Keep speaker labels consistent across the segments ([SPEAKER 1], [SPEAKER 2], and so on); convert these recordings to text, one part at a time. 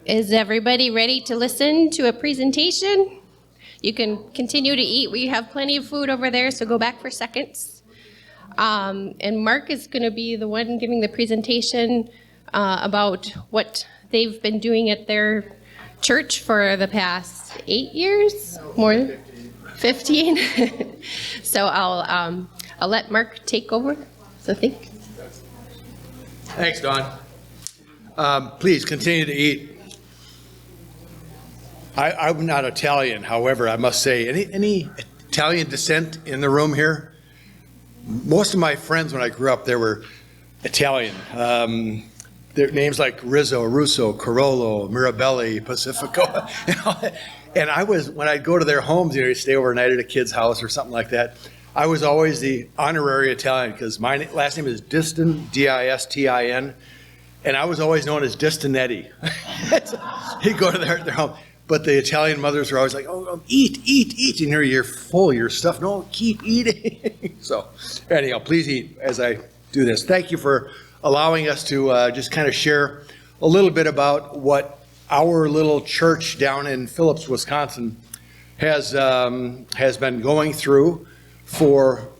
[SPEAKER 1] Is everybody ready to listen to a presentation? You can continue to eat. We have plenty of food over there, so go back for seconds. And Mark is going to be the one giving the presentation about what they've been doing at their church for the past 8 years? More than 15? So I'll let Mark take over. So
[SPEAKER 2] Thanks, Dawn. Please continue to eat. I'm not Italian, however, I must say, any Italian descent in the room here? Most of my friends when I grew up, they were Italian. Their names like Rizzo, Russo, Carollo, Mirabelli, Pacifico. And when I'd go to their homes, you'd stay overnight at a kid's house or something like that. I was always the honorary Italian because my last name is Distin, D-I-S-T-I-N, and I was always known as Distinetti. He'd go to their home. But the Italian mothers are always like, oh, eat, and here you're full, you're stuffed. No, keep eating. So anyhow, please eat as I do this. Thank you for allowing us to just kind of share a little bit about what our little church down in Phillips, Wisconsin has been going through for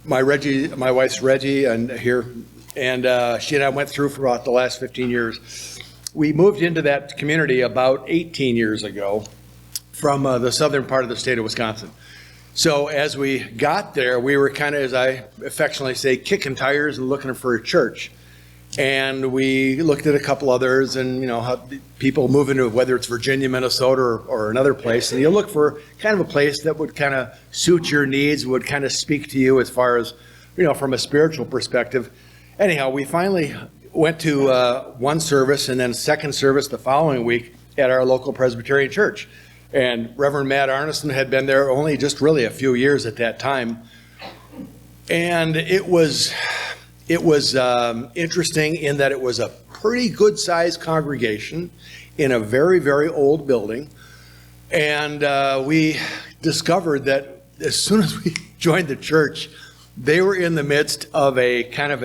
[SPEAKER 2] my wife's Reggie, and here, and she and I went through for about the last 15 years. We moved into that community about 18 years ago from the southern part of the state of Wisconsin. So as we got there, we were kind of, as I affectionately say, kicking tires and looking for a church. And we looked at a couple others, and how people move into, whether it's Virginia, Minnesota, or another place, and you look for kind of a place that would kind of suit your needs, would kind of speak to you as far as, from a spiritual perspective. Anyhow, we finally went to one service and then second service the following week at our local Presbyterian church. And Reverend Matt Arneson had been there only just really a few years at that time. And it was interesting in that it was a pretty good sized congregation in a very, very old building. And we discovered that as soon as we joined the church, they were in the midst of a kind of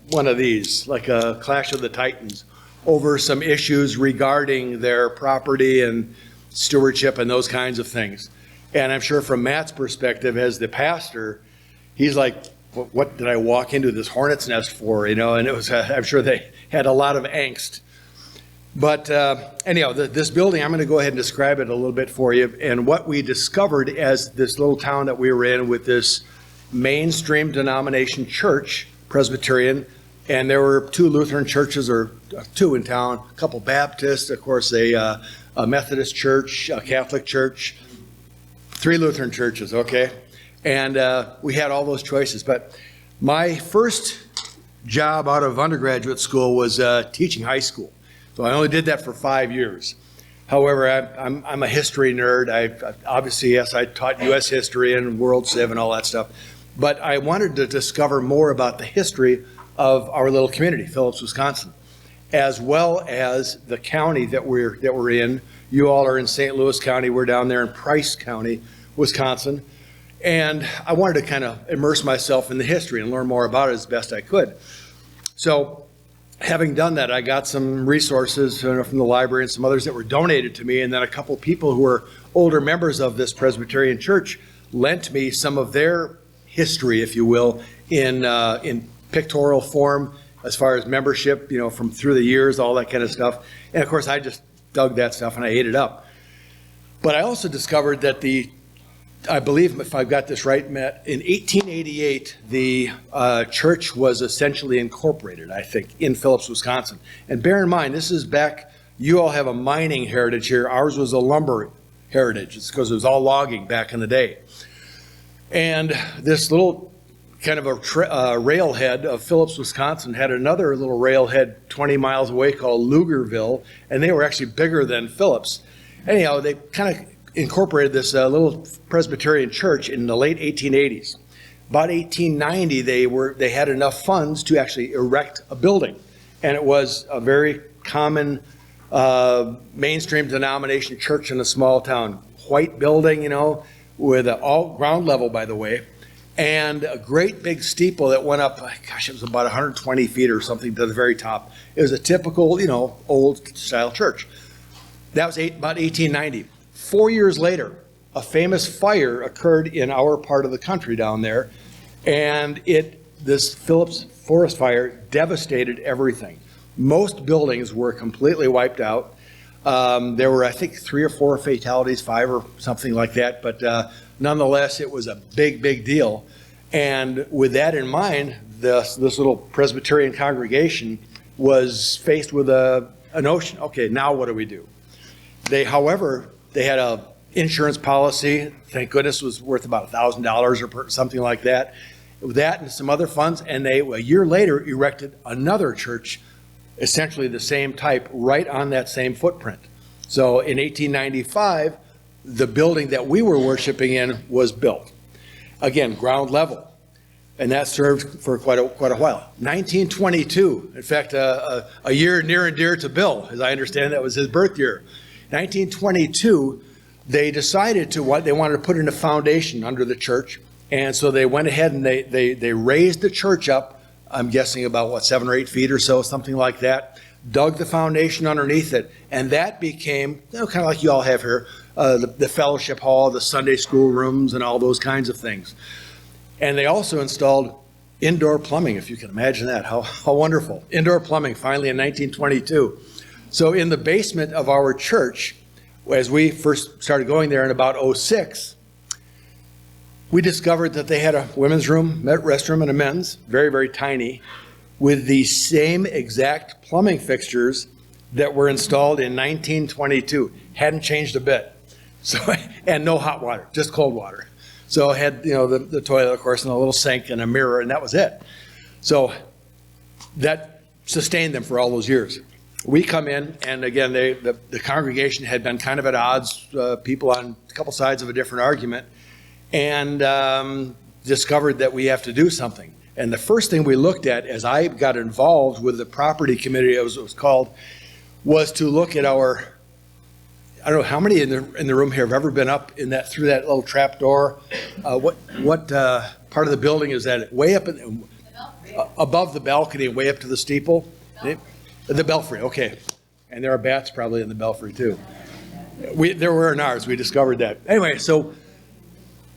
[SPEAKER 2] one of these, like a Clash of the Titans, over some issues regarding their property and stewardship and those kinds of things. And I'm sure from Matt's perspective as the pastor, he's like, what did I walk into this hornet's nest for? And it was, I'm sure they had a lot of angst. But anyhow, this building, I'm going to go ahead and describe it a little bit for you. And what we discovered as this little town that we were in with this mainstream denomination church, Presbyterian, and there were 2 Lutheran churches, or 2 in town, a couple Baptists, of course, a Methodist church, a Catholic church, 3 Lutheran churches, okay? And we had all those choices. But my first job out of undergraduate school was teaching high school. So I only did that for 5 years. However, I'm a history nerd. Obviously, yes, I taught U.S. history and World Civ and all that stuff. But I wanted to discover more about the history of our little community, Phillips, Wisconsin, as well as the county that we're in. You all are in St. Louis County. We're down there in Price County, Wisconsin. And I wanted to kind of immerse myself in the history and learn more about it as best I could. So having done that, I got some resources from the library and some others that were donated to me. And then a couple people who were older members of this Presbyterian church lent me some of their history, if you will, in pictorial form, as far as membership, from through the years, all that kind of stuff. And of course, I just dug that stuff and I ate it up. But I also discovered that I believe, if I've got this right, Matt, in 1888, the church was essentially incorporated, I think, in Phillips, Wisconsin. And bear in mind, this is back, you all have a mining heritage here. Ours was a lumber heritage. It's because it was all logging back in the day. And this little kind of a railhead of Phillips, Wisconsin had another little railhead 20 miles away called Lugerville, and they were actually bigger than Phillips. Anyhow, they kind of incorporated this little Presbyterian church in the late 1880s. About 1890, they had enough funds to actually erect a building, and it was a very common mainstream denomination church in a small town. White building, with all ground level, by the way, and a great big steeple that went up, gosh, it was about 120 feet or something to the very top. It was a typical, old style church. That was about 1890. 4 years later, a famous fire occurred in our part of the country down there, and this Phillips forest fire devastated everything. Most buildings were completely wiped out. There were, I think, 3 or 4 fatalities, 5 or something like that, but nonetheless, it was a big, big deal. And with that in mind, this little Presbyterian congregation was faced with a notion. Okay, now what do we do? However, they had a insurance policy. Thank goodness was worth about $1,000 or something like that. With that and some other funds, and they a year later erected another church, essentially the same type, right on that same footprint. So in 1895, the building that we were worshiping in was built. Again, ground level. And that served for quite a while. 1922, in fact, a year near and dear to Bill, as I understand that was his birth year. 1922, they decided they wanted to put in a foundation under the church. And so they went ahead and they raised the church up, I'm guessing about 7 or 8 feet or so, something like that, dug the foundation underneath it, and that became, kind of like you all have here, the fellowship hall, the Sunday school rooms, and all those kinds of things. And they also installed indoor plumbing, if you can imagine that. How wonderful. Indoor plumbing, finally in 1922. So in the basement of our church, as we first started going there in about 06, we discovered that they had a women's room, restroom, and a men's, very, very tiny, with the same exact plumbing fixtures that were installed in 1922. Hadn't changed a bit. So, and no hot water, just cold water. So it had, the toilet, of course, and a little sink and a mirror, and that was it. So that sustained them for all those years. We come in, and again, the congregation had been kind of at odds, people on a couple sides of a different argument, and discovered that we have to do something. And the first thing we looked at, as I got involved with the property committee, as it was called, was to look at our, I don't know how many in the room here have ever been up through that little trap door. What part of the building is that? Way up above the balcony and way up to the steeple? The belfry, okay. And there are bats probably in the belfry too. There were in ours, we discovered that. Anyway, so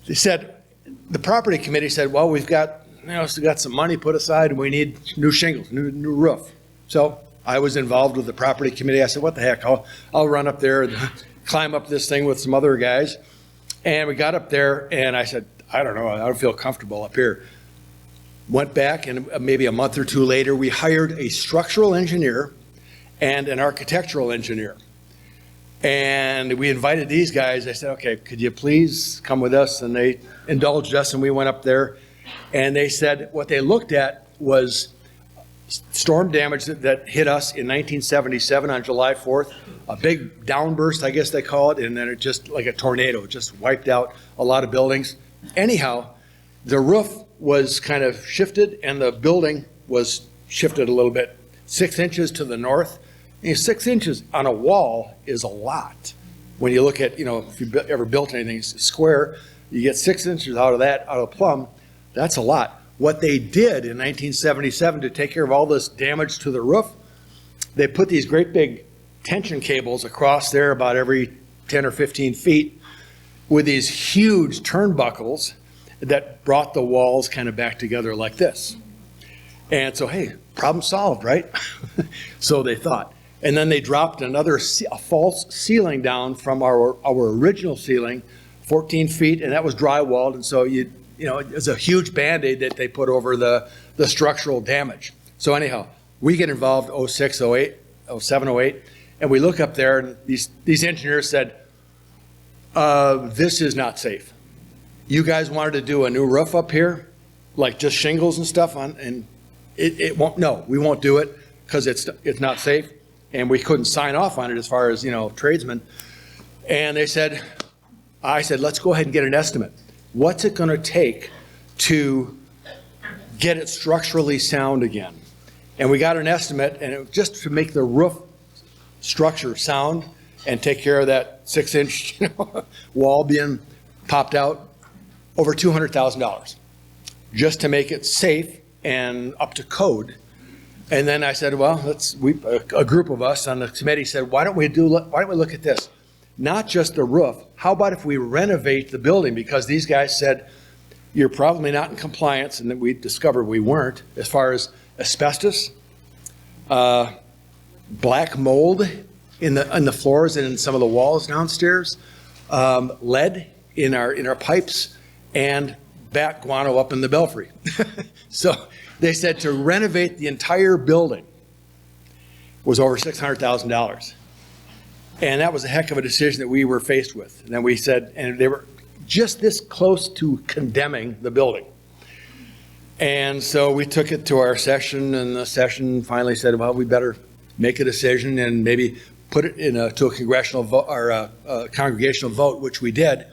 [SPEAKER 2] they said, the property committee said, well, we've got some money put aside and we need new shingles, new roof. So I was involved with the property committee. I said, what the heck, I'll run up there and climb up this thing with some other guys. And we got up there and I said, I don't know, I don't feel comfortable up here. Went back, and maybe a month or two later, we hired a structural engineer and an architectural engineer. And we invited these guys. I said, okay, could you please come with us? And they indulged us, and we went up there. And they said what they looked at was storm damage that hit us in 1977 on July 4th, a big downburst, I guess they call it, and then it just like a tornado, just wiped out a lot of buildings. Anyhow, the roof was kind of shifted and the building was shifted a little bit, 6 inches to the north. 6 inches on a wall is a lot. When you look at, if you've ever built anything square, you get 6 inches out of the plumb, that's a lot. What they did in 1977 to take care of all this damage to the roof, they put these great big tension cables across there about every 10 or 15 feet with these huge turnbuckles that brought the walls kind of back together like this. And so, hey, problem solved, right? So they thought. And then they dropped a false ceiling down from our original ceiling, 14 feet, and that was drywalled. And so it was a huge Band-Aid that they put over the structural damage. So anyhow, we get involved 06, 08, 07, 08, and we look up there, and these engineers said, this is not safe. You guys wanted to do a new roof up here, like just shingles and stuff on, and it won't. No, we won't do it because it's not safe, and we couldn't sign off on it as far as tradesmen. And I said, let's go ahead and get an estimate. What's it going to take to get it structurally sound again? And we got an estimate, and it was just to make the roof structure sound and take care of that 6-inch wall being popped out. Over $200,000 just to make it safe and up to code. And then I said, well, a group of us on the committee said, why don't we look at this? Not just the roof. How about if we renovate the building? Because these guys said, you're probably not in compliance, and then we discovered we weren't, as far as asbestos, black mold in the floors and in some of the walls downstairs, lead in our pipes, and bat guano up in the belfry. So they said to renovate the entire building was over $600,000. And that was a heck of a decision that we were faced with. And then we said, and they were just this close to condemning the building. And so we took it to our session, and the session finally said, well, we better make a decision and maybe put it to a congressional vote or a congregational vote, which we did.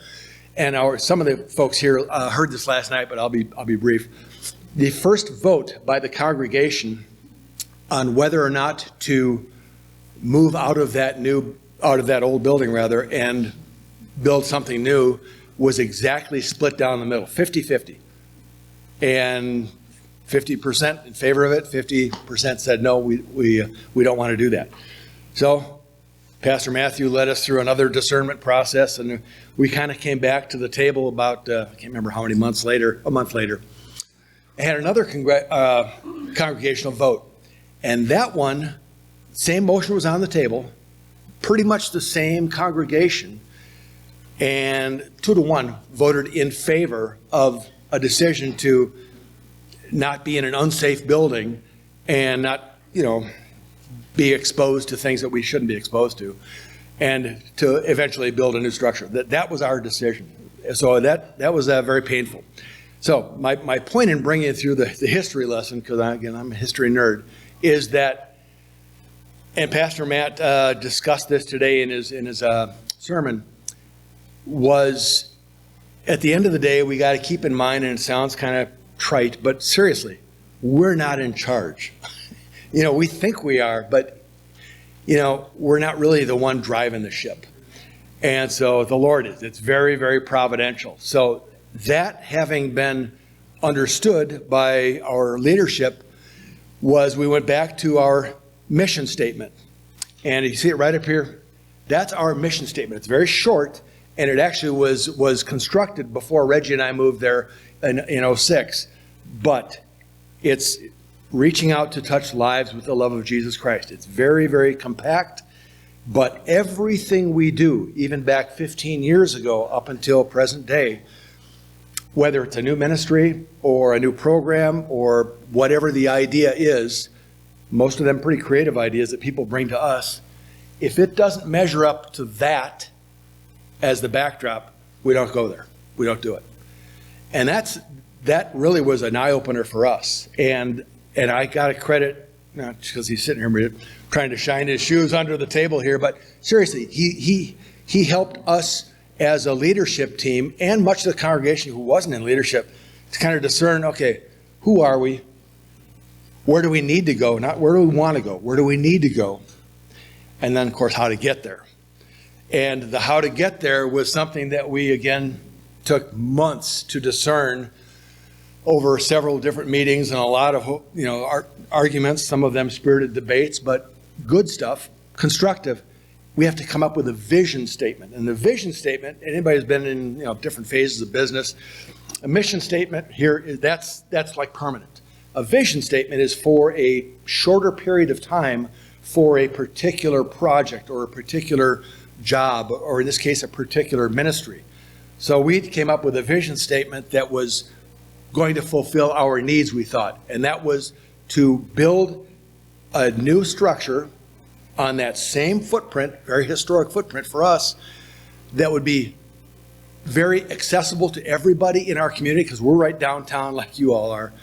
[SPEAKER 2] And some of the folks here heard this last night, but I'll be brief. The first vote by the congregation on whether or not to move out of that old building and build something new was exactly split down the middle, 50-50. And 50% in favor of it, 50% said no, we don't want to do that. So Pastor Matthew led us through another discernment process, and we kind of came back to the table about, I can't remember how many months later, a month later, and had another congregational vote. And that one, same motion was on the table, pretty much the same congregation, and 2-1 voted in favor of a decision to not be in an unsafe building and not, be exposed to things that we shouldn't be exposed to, and to eventually build a new structure. That was our decision. So that was very painful. So my point in bringing it through the history lesson, because I'm a history nerd, is that, and Pastor Matt discussed this today in his sermon, was at the end of the day, we got to keep in mind, and it sounds kind of trite, but seriously, we're not in charge. We think we are, but, we're not really the one driving the ship. And so the Lord is. It's very, very providential. So that having been understood by our leadership was we went back to our mission statement. And you see it right up here? That's our mission statement. It's very short, and it actually was constructed before Reggie and I moved there in 2006. But it's reaching out to touch lives with the love of Jesus Christ. It's very, very compact, but everything we do, even back 15 years ago up until present day, whether it's a new ministry or a new program or whatever the idea is, most of them pretty creative ideas that people bring to us, if it doesn't measure up to that as the backdrop, we don't go there. We don't do it. And that really was an eye-opener for us. And I got to credit, not because he's sitting here trying to shine his shoes under the table here, but seriously, he helped us as a leadership team and much of the congregation who wasn't in leadership to kind of discern, okay, who are we? Where do we need to go? Not where do we want to go? Where do we need to go? And then, of course, how to get there. And the how to get there was something that we, again, took months to discern over several different meetings and a lot of arguments, some of them spirited debates, but good stuff, constructive. We have to come up with a vision statement. And the vision statement, anybody who's been in different phases of business, a mission statement here, that's like permanent. A vision statement is for a shorter period of time for a particular project or a particular job, or in this case, a particular ministry. So we came up with a vision statement that was going to fulfill our needs, we thought. And that was to build a new structure on that same footprint, very historic footprint for us, that would be very accessible to everybody in our community, because we're right downtown like you all are,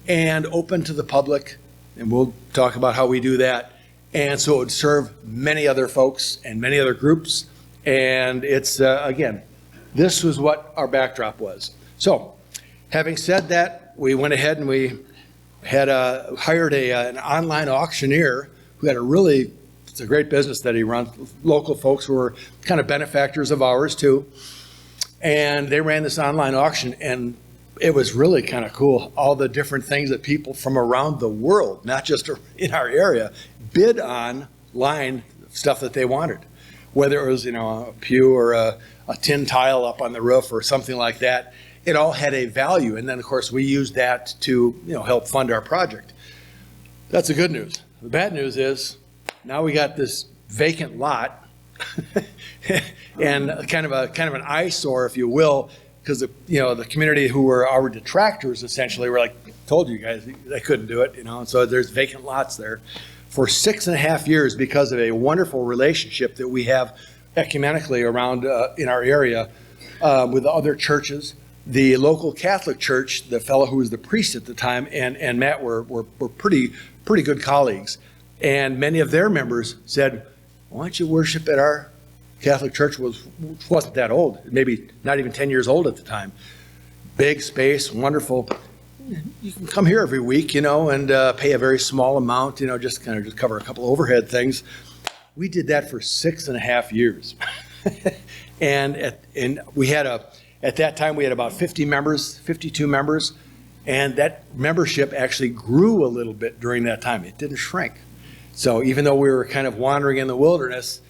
[SPEAKER 2] and open to the public. And we'll talk about how we do that. And so it would serve many other folks and many other groups. And it's, again, this was what our backdrop was. So, having said that, we went ahead and we had hired an online auctioneer who had it's a great business that he runs, local folks who were kind of benefactors of ours too. And they ran this online auction, and it was really kind of cool, all the different things that people from around the world, not just in our area, bid online stuff that they wanted. Whether it was, a pew or a tin tile up on the roof or something like that, it all had a value. And then, of course, we used that to, help fund our project. That's the good news. The bad news is now we got this vacant lot and kind of an eyesore, if you will, because the community who were our detractors essentially were like, told you guys they couldn't do it, So there's vacant lots there for 6.5 years because of a wonderful relationship that we have ecumenically around in our area with the other churches. The local Catholic church, the fellow who was the priest at the time, and Matt were pretty good colleagues. And many of their members said, why don't you worship at our Catholic church, which wasn't that old, maybe not even 10 years old at the time. Big space, wonderful. You can come here every week, and pay a very small amount, just cover a couple overhead things. We did that for 6.5 years. and we had at that time we had about 52 members, and that membership actually grew a little bit during that time. It didn't shrink. So even though we were kind of wandering in the wilderness,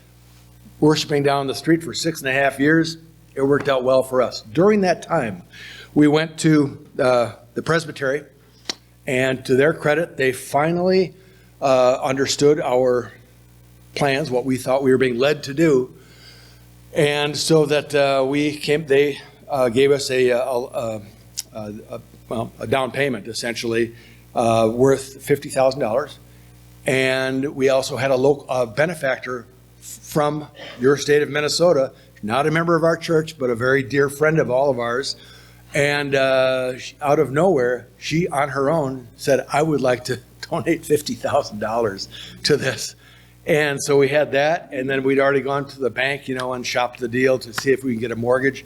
[SPEAKER 2] worshiping down the street for 6.5 years, it worked out well for us. During that time, we went to the Presbyterian, and to their credit, they finally understood our plans, what we thought we were being led to do, and so that they gave us a down payment, essentially, worth $50,000. And we also had a local benefactor from your state of Minnesota, not a member of our church, but a very dear friend of all of ours. And out of nowhere, she on her own said, I would like to donate $50,000 to this. And so we had that, and then we'd already gone to the bank, and shopped the deal to see if we can get a mortgage.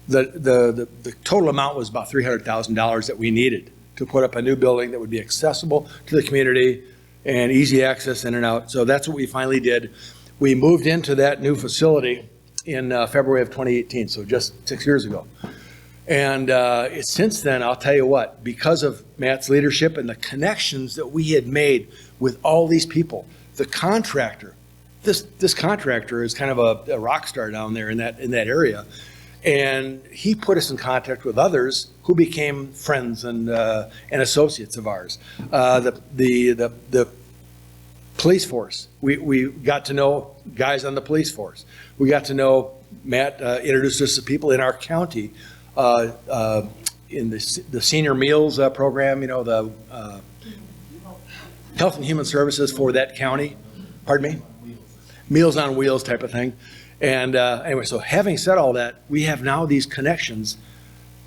[SPEAKER 2] The total amount was about $300,000 that we needed to put up a new building that would be accessible to the community and easy access in and out. So that's what we finally did. We moved into that new facility in February of 2018, so just 6 years ago. And since then, I'll tell you what, because of Matt's leadership and the connections that we had made with all these people, the contractor, this contractor is kind of a rock star down there in that area. And he put us in contact with others who became friends and associates of ours. The police force, we got to know guys on the police force. We got to know, Matt introduced us to people in our county in the senior meals program, the Health and Human Services for that county. Pardon me? Meals on Wheels type of thing. And anyway, so having said all that, we have now these connections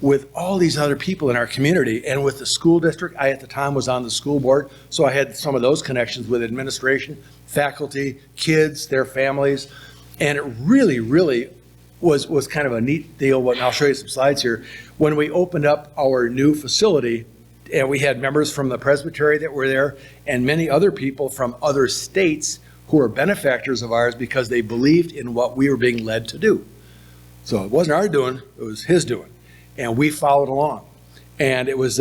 [SPEAKER 2] with all these other people in our community and with the school district. I, at the time, was on the school board, so I had some of those connections with administration, faculty, kids, their families, and it really, really was kind of a neat deal. And I'll show you some slides here. When we opened up our new facility, and we had members from the Presbyterian that were there, and many other people from other states who were benefactors of ours because they believed in what we were being led to do. So it wasn't our doing, it was his doing. And we followed along. And it was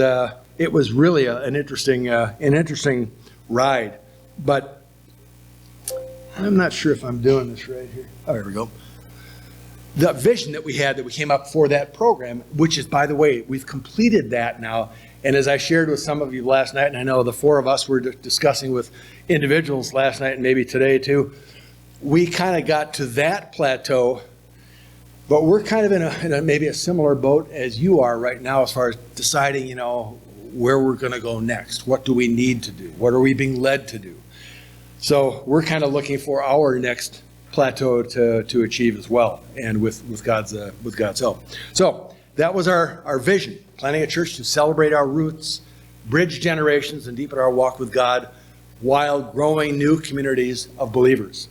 [SPEAKER 2] really an interesting ride. But I'm not sure if I'm doing this right here. Oh, here we go. The vision that we had that we came up for that program, which is, by the way, we've completed that now. And as I shared with some of you last night, and I know the four of us were discussing with individuals last night and maybe today too, we kind of got to that plateau, but we're kind of in a maybe a similar boat as you are right now as far as deciding, where we're going to go next. What do we need to do? What are we being led to do? So we're kind of looking for our next plateau to achieve as well, and with God's help. So that was our vision. Planning a church to celebrate our roots, bridge generations, and deepen our walk with God while growing new communities of believers.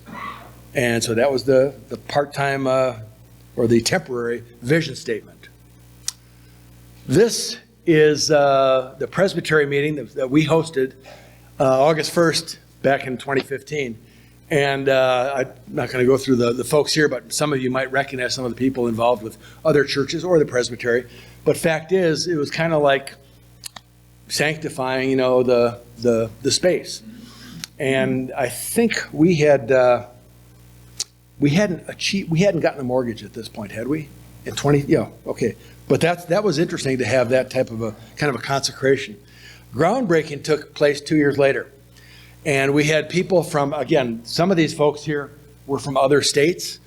[SPEAKER 2] And so that was the part-time or the temporary vision statement. This is the Presbyterian meeting that we hosted August 1st back in 2015. And I'm not going to go through the folks here, but some of you might recognize some of the people involved with other churches or the Presbyterian. But fact is, it was kind of like sanctifying, you know, the space. And I think we hadn't gotten a mortgage at this point, had we? In 20, yeah, okay. But that was interesting to have that type of a kind of a consecration. Groundbreaking took place 2 years later. And we had people from, again, some of these folks here were from other states.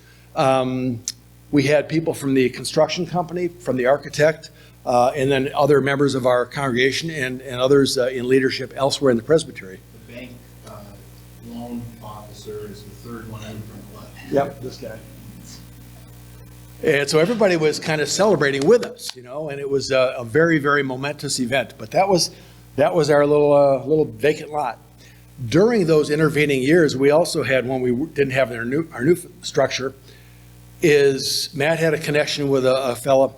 [SPEAKER 2] We had people from the construction company, from the architect, and then other members of our congregation and others in leadership elsewhere in the presbytery.
[SPEAKER 3] The bank loan officer is the third one in from the left.
[SPEAKER 2] Yep, this guy. And so everybody was kind of celebrating with us, you know, and it was a very, very momentous event. But that was our little vacant lot. During those intervening years, we also had, when we didn't have our new structure, is Matt had a connection with a fella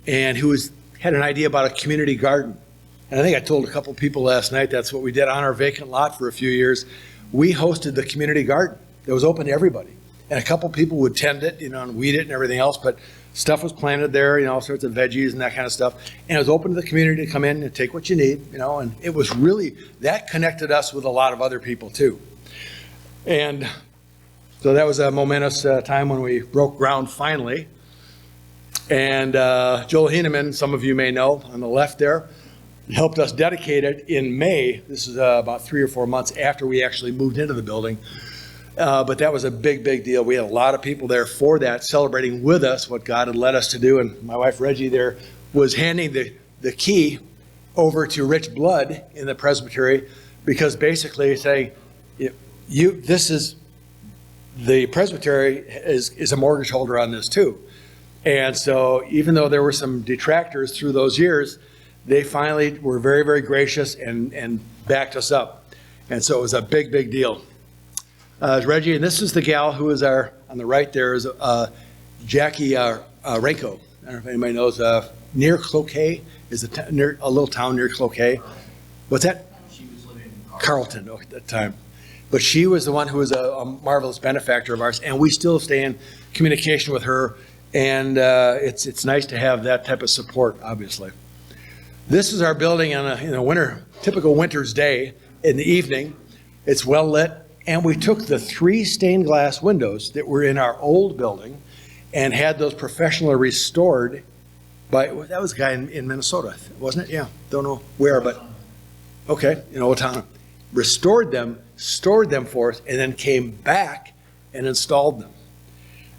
[SPEAKER 2] and who had an idea about a community garden. And I think I told a couple people last night that's what we did on our vacant lot for a few years. We hosted the community garden. It was open to everybody. And a couple people would tend it, you know, and weed it and everything else, but stuff was planted there, you know, all sorts of veggies and that kind of stuff. And it was open to the community to come in and take what you need, you know, and it was really, that connected us with a lot of other people too. And so that was a momentous time when we broke ground finally. And Joel Heineman, some of you may know, on the left there, helped us dedicate it in May. This is about 3 or 4 months after we actually moved into the building. But that was a big, big deal. We had a lot of people there for that, celebrating with us what God had led us to do. And my wife Reggie there was handing the key over to Rich Blood in the presbytery, because basically saying, this is, the presbytery is a mortgage holder on this too. And so even though there were some detractors through those years, they finally were very, very gracious and backed us up. And so it was a big, big deal. Reggie, and this is the gal who is on the right there is Jackie Renko. I don't know if anybody knows, near Cloquet, is a little town near Cloquet. What's that?
[SPEAKER 3] She was living in
[SPEAKER 2] Carlton at that time. But she was the one who was a marvelous benefactor of ours, and we still stay in communication with her, and it's nice to have that type of support, obviously. This is our building on a typical winter's day in the evening. It's well lit. And we took the 3 stained glass windows that were in our old building and had those professionally restored by, that was a guy in Minnesota, wasn't it? Yeah, don't know where, but okay, in Owatonna. Restored them, stored them for us, and then came back and installed them.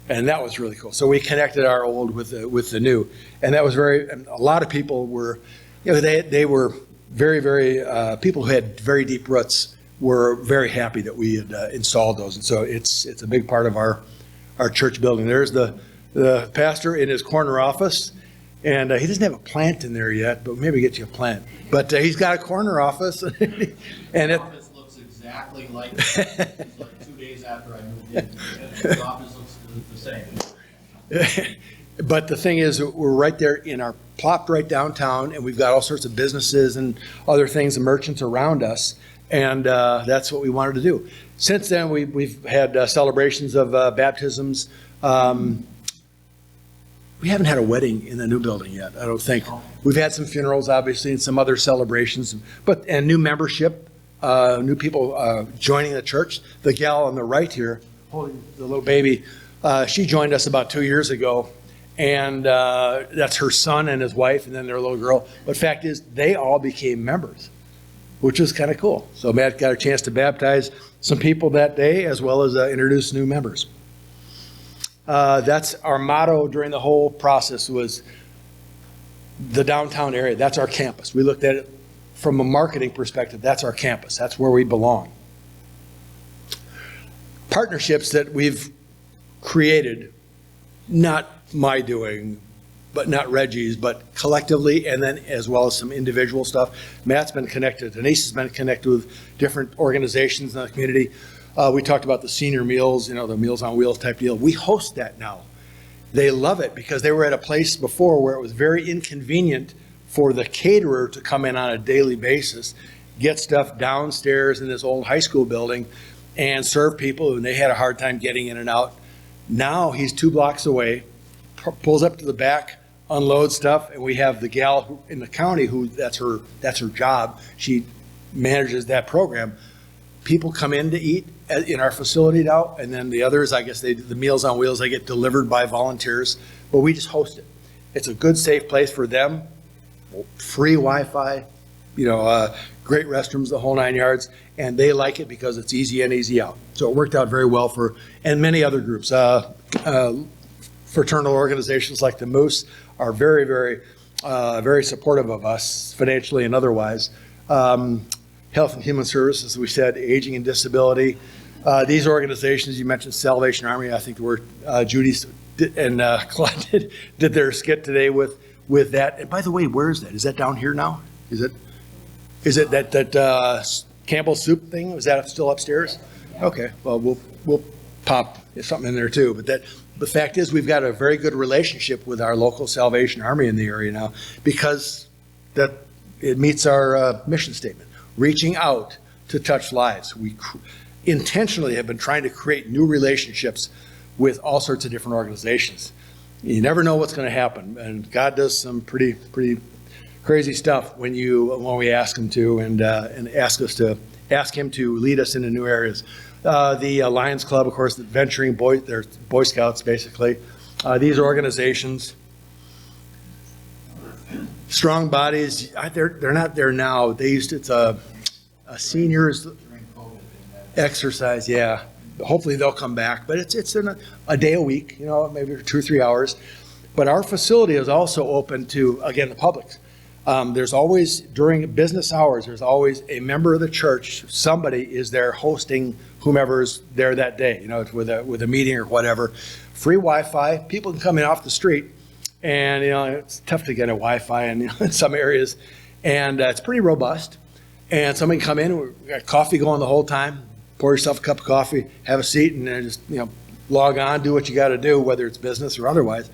[SPEAKER 2] And that was really cool. So we connected our old with the new. And that was a lot of people were, you know, they were very, very, people who had very deep roots were very happy that we had installed those. And so it's a big part of our church building. There's the pastor in his corner office, and he doesn't have a plant in there yet, but maybe get you a plant. But he's got a corner office. And
[SPEAKER 3] the office looks exactly like that. It was like 2 days after I moved in. The office looks the same.
[SPEAKER 2] But the thing is, we're right there plopped right downtown, and we've got all sorts of businesses and other things, and merchants around us. And that's what we wanted to do. Since then, we've had celebrations of baptisms. We haven't had a wedding in the new building yet, I don't think. We've had some funerals, obviously, and some other celebrations, and new membership, new people joining the church. The gal on the right here, holding the little baby, she joined us about 2 years ago, and that's her son and his wife, and then their little girl. But fact is, they all became members, which was kind of cool. So Matt got a chance to baptize some people that day, as well as introduce new members. That's our motto during the whole process, was the downtown area. That's our campus. We looked at it from a marketing perspective. That's our campus. That's where we belong. Partnerships that we've created, not my doing, but not Reggie's, but collectively, and then as well as some individual stuff. Matt's been connected. Denise has been connected with different organizations in the community. We talked about the senior meals, the Meals on Wheels type deal. We host that now. They love it because they were at a place before where it was very inconvenient for the caterer to come in on a daily basis, get stuff downstairs in this old high school building, and serve people, and they had a hard time getting in and out. Now he's 2 blocks away, pulls up to the back unload stuff, and we have the gal in the county who that's her job. She manages that program. People come in to eat in our facility now, and then the others, I guess the Meals on Wheels, they get delivered by volunteers, but we just host it. It's a good, safe place for them. Free Wi-Fi, great restrooms, the whole 9 yards, and they like it because it's easy in, easy out. So it worked out very well and many other groups. Fraternal organizations like the Moose are very, very, very supportive of us financially and otherwise. Health and Human Services, we said, Aging and Disability. These organizations, you mentioned Salvation Army, I think the word Judy and Claude did their skit today with that. And by the way, where is that? Is that down here now? Is it that Campbell soup thing? Is that still upstairs? Okay, well, we'll pop something in there too. But the fact is, we've got a very good relationship with our local Salvation Army in the area now because it meets our mission statement. Reaching out to touch lives. We intentionally have been trying to create new relationships with all sorts of different organizations. You never know what's going to happen, and God does some pretty crazy stuff when we ask Him to, and ask Him to lead us into new areas. The Lions Club, of course, the venturing they're Boy Scouts basically. These organizations. Strong Bodies, they're not there now. It's a seniors exercise, yeah. Hopefully they'll come back, but it's in a day a week, maybe 2 or 3 hours. But our facility is also open to, again, the public. There's always, during business hours, there's always a member of the church, somebody is there hosting whomever's there that day, with a meeting or whatever. Free Wi-Fi, people can come in off the street. And, it's tough to get a Wi-Fi in some areas. And it's pretty robust. And somebody can come in, we've got coffee going the whole time, pour yourself a cup of coffee, have a seat, and then just, log on, do what you got to do, whether it's business or otherwise.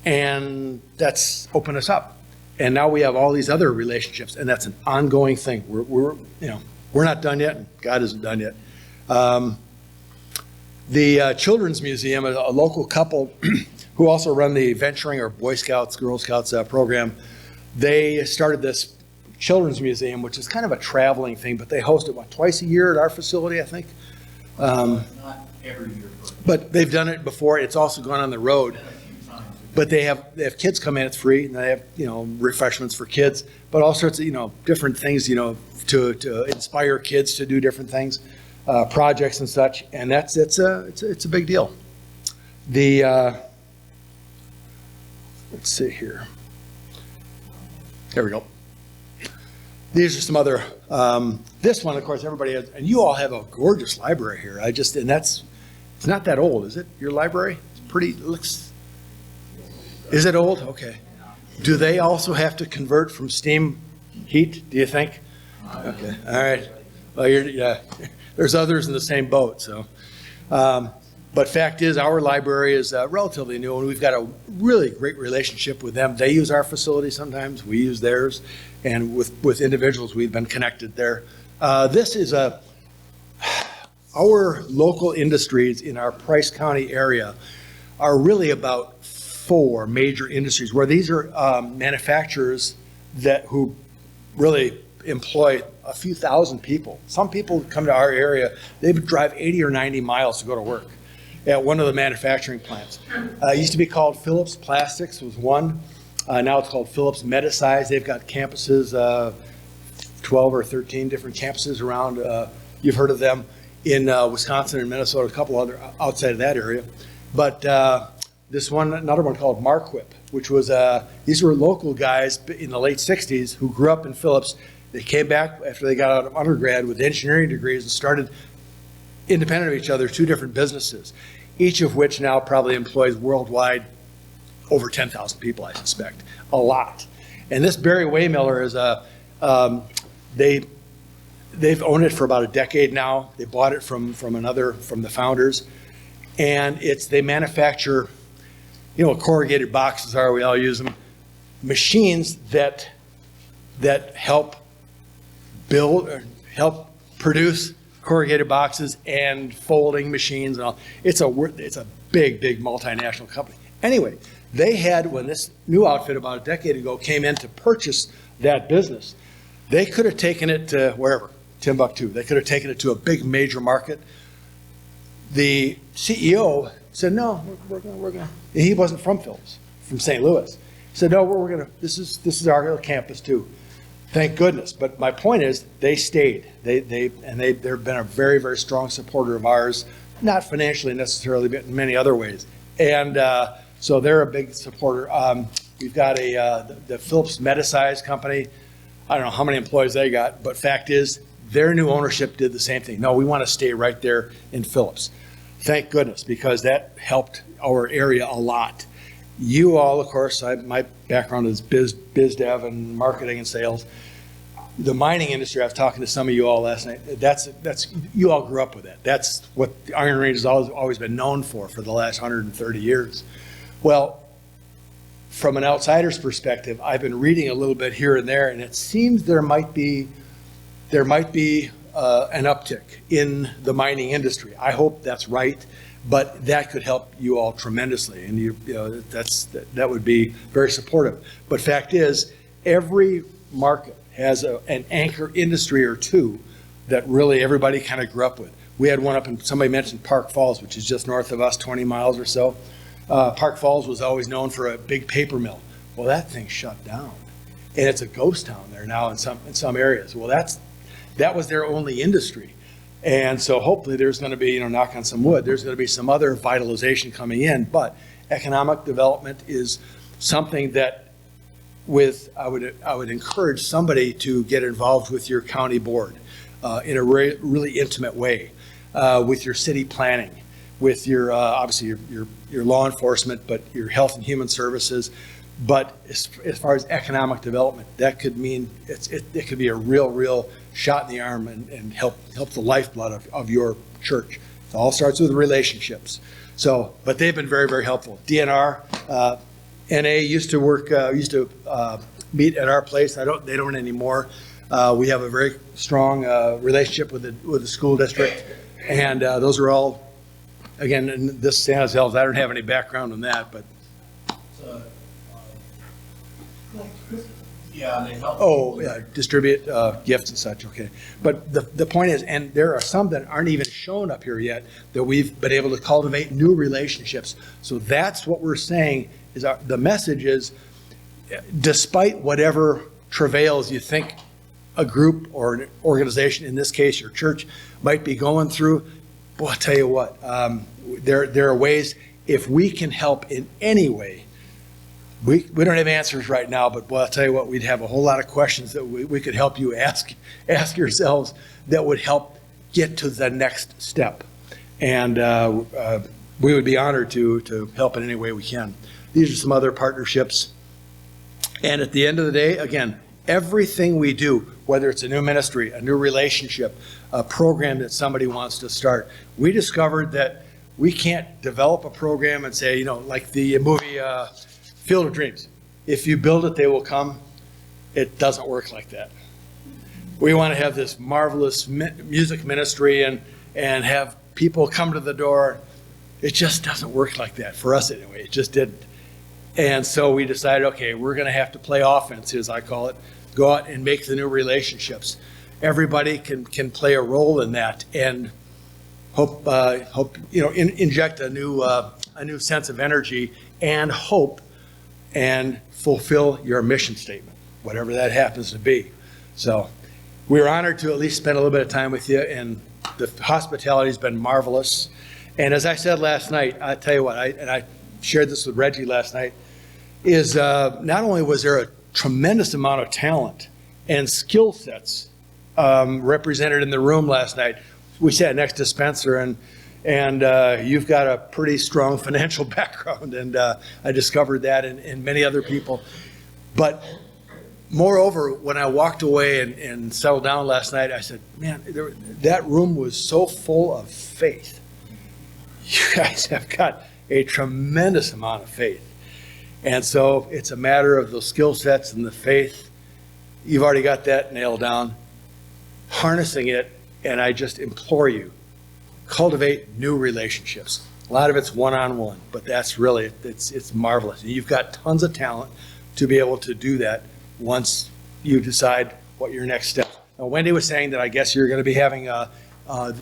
[SPEAKER 2] And that's opened us up. And now we have all these other relationships, and that's an ongoing thing. We're not done yet, and God isn't done yet. The Children's Museum, a local couple who also run the Venturing or Boy Scouts, Girl Scouts program, they started this Children's Museum, which is kind of a traveling thing, but they host it, twice a year at our facility, I think?
[SPEAKER 3] Not every year.
[SPEAKER 2] But they've done it before. It's also gone on the road. But they have kids come in, it's free, and they have, refreshments for kids, but all sorts of, different things, to inspire kids to do different things, projects and such, and it's a big deal. Let's see here. There we go. These are some other, this one, of course, everybody has, and you all have a gorgeous library here. It's not that old, is it? Your library? Is it old? Okay. Do they also have to convert from steam heat, do you think? Okay, all right. Well, there's others in the same boat, so. But fact is, our library is relatively new, and we've got a really great relationship with them. They use our facility sometimes, we use theirs, and with individuals, we've been connected there. This is our local industries in our Price County area are really about 4 major industries, where these are manufacturers who really employ a few thousand people. Some people come to our area, they would drive 80 or 90 miles to go to work at one of the manufacturing plants. It used to be called Phillips Plastics, was one. Now it's called Phillips Medisize. They've got campuses, 12 or 13 different campuses around. You've heard of them in Wisconsin and Minnesota, a couple other outside of that area. But another one called Marquip, which was, these were local guys in the late 60s who grew up in Phillips. They came back after they got out of undergrad with engineering degrees and started independent of each other 2 different businesses, each of which now probably employs worldwide over 10,000 people, I suspect. A lot. And this Barry Waymiller is they've owned it for about a decade now. They bought it from the founders. And they manufacture, corrugated boxes are, we all use them, machines that help build or help produce corrugated boxes and folding machines and all. It's a big multinational company. Anyway, They had, when this new outfit about a decade ago came in to purchase that business, they could have taken it to wherever, Timbuktu. They could have taken it to a big major market. The CEO said, no, we're going to, he wasn't from Phillips, from St. Louis. He said, no, we're going to, this is our little campus too. Thank goodness. But my point is, they stayed. They've been a very, very strong supporter of ours, not financially necessarily, but in many other ways. And so they're a big supporter. We've got the Phillips Medicize company. I don't know how many employees they got, but fact is, their new ownership did the same thing. No, we want to stay right there in Phillips. Thank goodness, because that helped our area a lot. You all, of course, my background is biz dev and marketing and sales. The mining industry, I was talking to some of you all last night, that's you all grew up with that. That's what the Iron Range has always been known for the last 130 years. Well, from an outsider's perspective, I've been reading a little bit here and there, and it seems there might be an uptick in the mining industry. I hope that's right, but that could help you all tremendously, and you know that would be very supportive. But fact is, every market has an anchor industry or two that really everybody kind of grew up with. We had one up in, somebody mentioned Park Falls, which is just north of us, 20 miles or so. Park Falls was always known for a big paper mill. Well, that thing shut down, and it's a ghost town there now in some areas. Well, that was their only industry, and so hopefully there's going to be, knock on some wood, there's going to be some other vitalization coming in. But economic development is something that I would encourage somebody to get involved with your county board in a really intimate way, with your city planning, with your obviously your law enforcement, but your health and human services. But as far as economic development, that could mean it could be a real shot in the arm and help the lifeblood of your church. It all starts with relationships. So, but they've been very, very helpful. DNR, NA used to meet at our place. They don't anymore. We have a very strong relationship with the school district, and those are all, again, in this San Jose, I don't have any background on that, but.
[SPEAKER 3] Yeah, they help.
[SPEAKER 2] Oh, yeah, distribute gifts and such, okay. But the point is, and there are some that aren't even shown up here yet, that we've been able to cultivate new relationships. So that's what we're saying is the message is, despite whatever travails you think a group or an organization, in this case your church, might be going through, boy, I'll tell you what, there are ways, if we can help in any way. We don't have answers right now, but boy, I'll tell you what, we'd have a whole lot of questions that we could help you ask yourselves that would help get to the next step. And we would be honored to help in any way we can. These are some other partnerships. And at the end of the day, again, everything we do, whether it's a new ministry, a new relationship, a program that somebody wants to start, we discovered that we can't develop a program and say, like the movie Field of Dreams, if you build it, they will come. It doesn't work like that. We want to have this marvelous music ministry and have people come to the door. It just doesn't work like that, for us anyway. It just didn't. And so we decided, okay, we're going to have to play offense, as I call it, go out and make the new relationships. Everybody can play a role in that, and hope inject a new sense of energy and hope, and fulfill your mission statement, whatever that happens to be. So we're honored to at least spend a little bit of time with you, and the hospitality has been marvelous. And as I said last night, I tell you what, I shared this with Reggie last night, is not only was there a tremendous amount of talent and skill sets represented in the room last night. We sat next to Spencer, and you've got a pretty strong financial background, and I discovered that in many other people. But moreover, when I walked away and settled down last night, I said, man, that room was so full of faith. You guys have got a tremendous amount of faith. And so it's a matter of those skill sets and the faith. You've already got that nailed down. Harnessing it, and I just implore you, cultivate new relationships. A lot of it's one-on-one, but that's really, it's marvelous. You've got tons of talent to be able to do that once you decide what your next step. Now, Wendy was saying that I guess you're going to be having,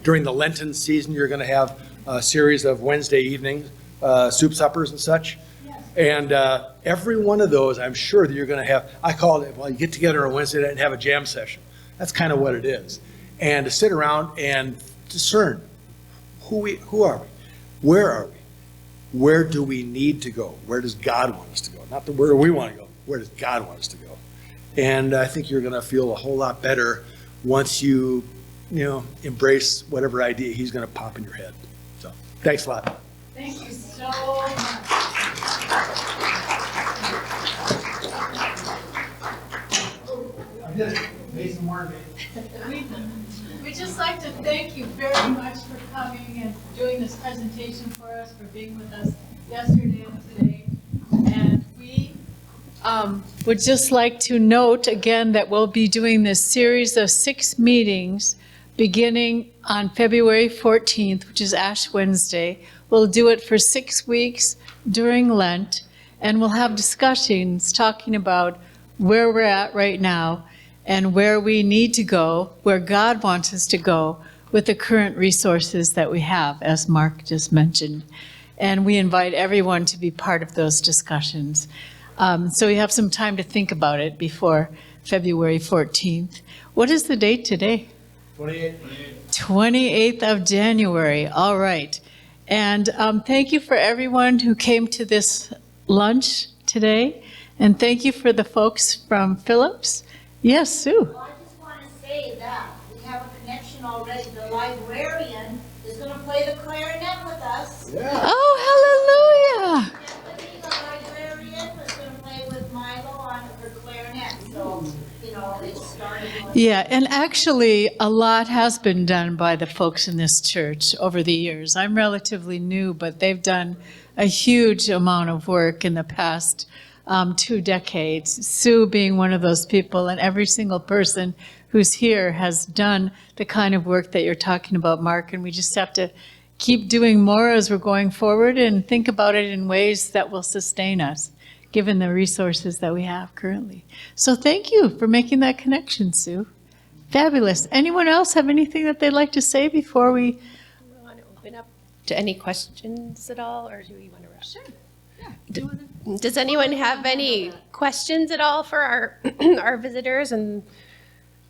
[SPEAKER 2] during the Lenten season, you're going to have a series of Wednesday evening soup suppers and such. Yes. And every one of those, I'm sure that you're going to have, I call it, well, you get together on Wednesday night and have a jam session. That's kind of what it is. And to sit around and discern who are we? Where are we? Where do we need to go? Where does God want us to go? Not where we want to go. Where does God want us to go? And I think you're going to feel a whole lot better once you embrace whatever idea he's going to pop in your head. So, thanks a lot.
[SPEAKER 4] Thank you so much. We'd just like to thank you very much for coming and doing this presentation for us, for being with us yesterday and today. And we would just like to note again that we'll be doing this series of 6 meetings beginning on February 14th, which is Ash Wednesday. We'll do it for 6 weeks during Lent, and we'll have discussions talking about where we're at right now and where we need to go, where God wants us to go with the current resources that we have, as Mark just mentioned. And we invite everyone to be part of those discussions. So we have some time to think about it before February 14th. What is the date today? 28th of January. All right. And thank you for everyone who came to this lunch today. And thank you for the folks from Phillips. Yes, Sue.
[SPEAKER 5] Well, I just want to say that we have a connection already. The librarian is going to play the clarinet with us.
[SPEAKER 2] Yeah.
[SPEAKER 5] And
[SPEAKER 2] Oh,
[SPEAKER 5] the librarian was going to play with Milo on her clarinet. So, it started.
[SPEAKER 4] Yeah, and actually, a lot has been done by the folks in this church over the years. I'm relatively new, but they've done a huge amount of work in the past 2 decades. Sue being one of those people, and every single person who's here has done the kind of work that you're talking about, Mark, and we just have to keep doing more as we're going forward and think about it in ways that will sustain us, given the resources that we have currently. So thank you for making that connection, Sue. Fabulous. Anyone else have anything that they'd like to say before we?
[SPEAKER 1] Want to open up to any questions at all, or do we want to rush? Sure. Yeah. Does anyone have any questions at all for our our visitors and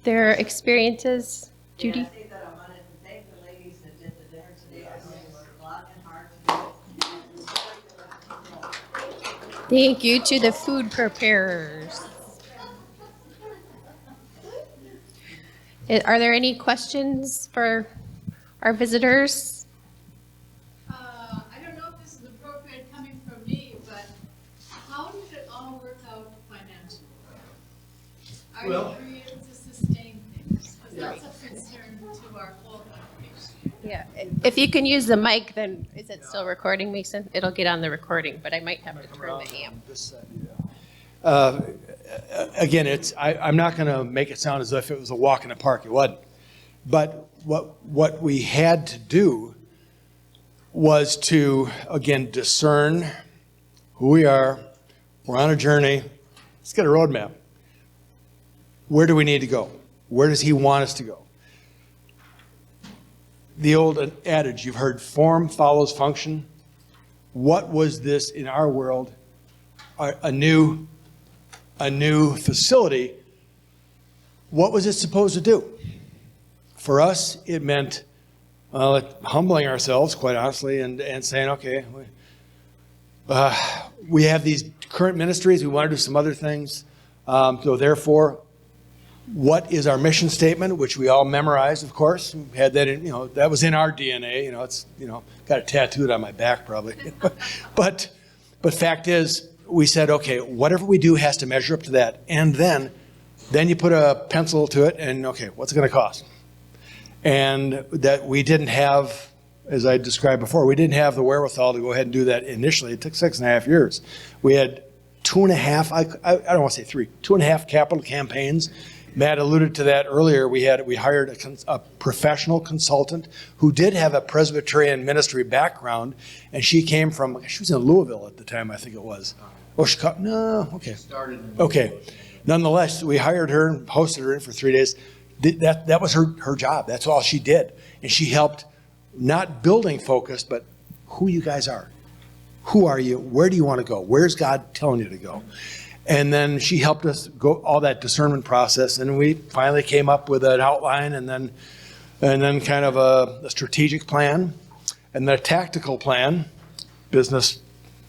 [SPEAKER 1] their experiences? Judy?
[SPEAKER 6] I say that I wanted to thank the ladies that did the dinner today. I know they worked long and hard to do it.
[SPEAKER 1] Thank you to the food preparers. Are there any questions for our visitors?
[SPEAKER 4] I don't know if this is appropriate coming from me, but how did it all work out financially? Are you able to sustain things? Because that's a concern to our whole congregation.
[SPEAKER 1] Yeah, if you can use the mic, then is it still recording, Mason? It'll get on the recording, but I might have to turn the amp.
[SPEAKER 2] Again, I'm not going to make it sound as if it was a walk in the park. It wasn't. But what we had to do was to, again, discern who we are. We're on a journey. Let's get a roadmap. Where do we need to go? Where does he want us to go? The old adage you've heard, form follows function. What was this in our world? A new facility. What was it supposed to do? For us, it meant humbling ourselves, quite honestly, and saying, okay, we have these current ministries. We want to do some other things. So therefore, what is our mission statement, which we all memorized, of course. We had that in, that was in our DNA. It's, got it tattooed on my back probably. But fact is, we said, okay, whatever we do has to measure up to that. And then you put a pencil to it and, okay, what's it going to cost? And that we didn't have, as I described before, we didn't have the wherewithal to go ahead and do that initially. It took 6.5 years. We had 2.5, I don't want to say 3, 2.5 capital campaigns. Matt alluded to that earlier. We hired a professional consultant who did have a Presbyterian ministry background, and she was in Louisville at the time, I think it was. Oh, Chicago? No, okay. Okay. Nonetheless, we hired her and hosted her in for 3 days. That was her job. That's all she did. And she helped, not building focused, but who you guys are. Who are you? Where do you want to go? Where's God telling you to go? And then she helped us go all that discernment process, and we finally came up with an outline, and then kind of a strategic plan, and then a tactical plan, business,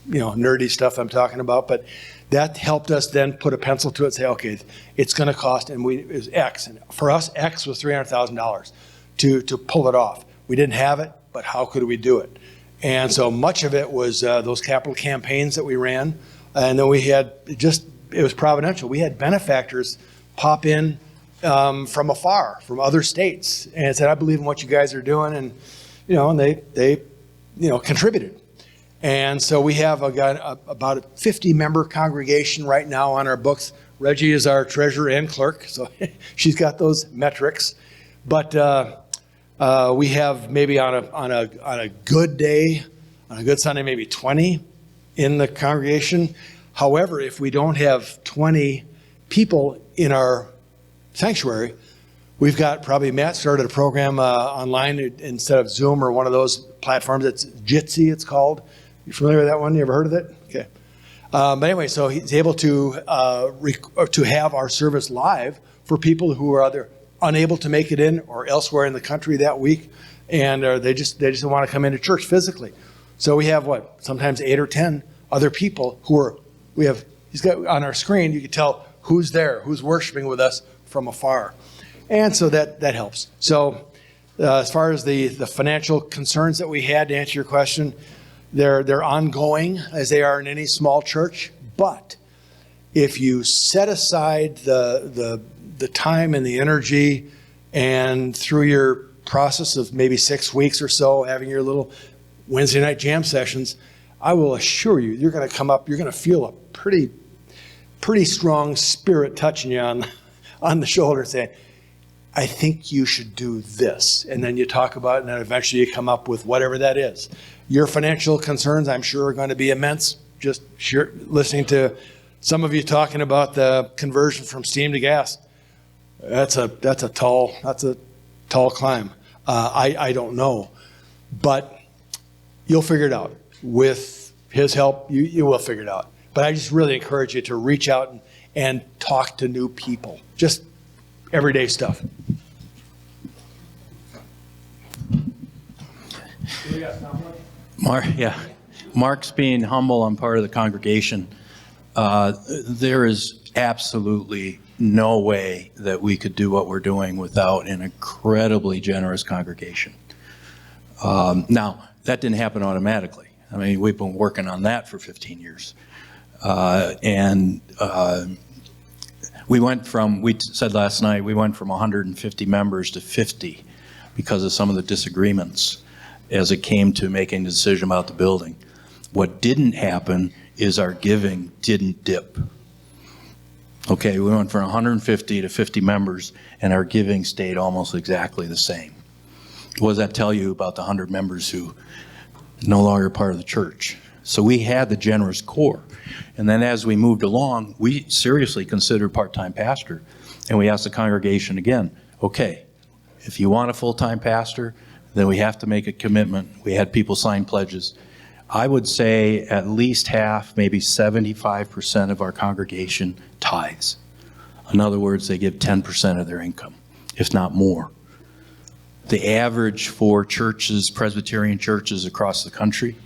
[SPEAKER 2] nerdy stuff I'm talking about, but that helped us then put a pencil to it and say, okay, it's going to cost, and it was X. And for us, X was $300,000 to pull it off. We didn't have it, but how could we do it? And so much of it was those capital campaigns that we ran. And then we had it was providential. We had benefactors pop in from afar, from other states, and said, I believe in what you guys are doing. And, and they contributed. And so we have about a 50-member congregation right now on our books. Reggie is our treasurer and clerk, so she's got those metrics. But we have maybe on a good day, on a good Sunday, maybe 20 in the congregation. However, if we don't have 20 people in our sanctuary, we've got Matt started a program online instead of Zoom or one of those platforms. It's Jitsi, it's called. You familiar with that one? You ever heard of it? Okay. But anyway, so he's able to have our service live for people who are either unable to make it in or elsewhere in the country that week, and they just don't want to come into church physically. So we have sometimes 8 or 10 other people he's got on our screen, you can tell who's there, who's worshiping with us from afar. And so that helps. So as far as the financial concerns that we had, to answer your question, they're ongoing, as they are in any small church. But if you set aside the time and the energy, and through your process of maybe 6 weeks or so, having your little Wednesday night jam sessions, I will assure you, you're going to come up, you're going to feel a pretty strong spirit touching you on the shoulder saying, I think you should do this. And then you talk about it, and then eventually you come up with whatever that is. Your financial concerns, I'm sure, are going to be immense. Just listening to some of you talking about the conversion from steam to gas. That's a tall climb. I don't know, but you'll figure it out. With his help, you will figure it out. But I just really encourage you to reach out and talk to new people. Just everyday stuff.
[SPEAKER 7] Mark's being humble on part of the congregation. There is absolutely no way that we could do what we're doing without an incredibly generous congregation. Now, that didn't happen automatically. I mean, we've been working on that for 15 years. We said last night, we went from 150 members to 50 because of some of the disagreements as it came to making the decision about the building. What didn't happen is our giving didn't dip. Okay, we went from 150 to 50 members, and our giving stayed almost exactly the same. What does that tell you about the 100 members who no longer part of the church? So we had the generous core. And then as we moved along, we seriously considered part-time pastor. And we asked the congregation again, okay, if you want a full-time pastor, then we have to make a commitment. We had people sign pledges. I would say at least half, maybe 75% of our congregation tithes. In other words, they give 10% of their income, if not more. The average for churches, Presbyterian churches across the country,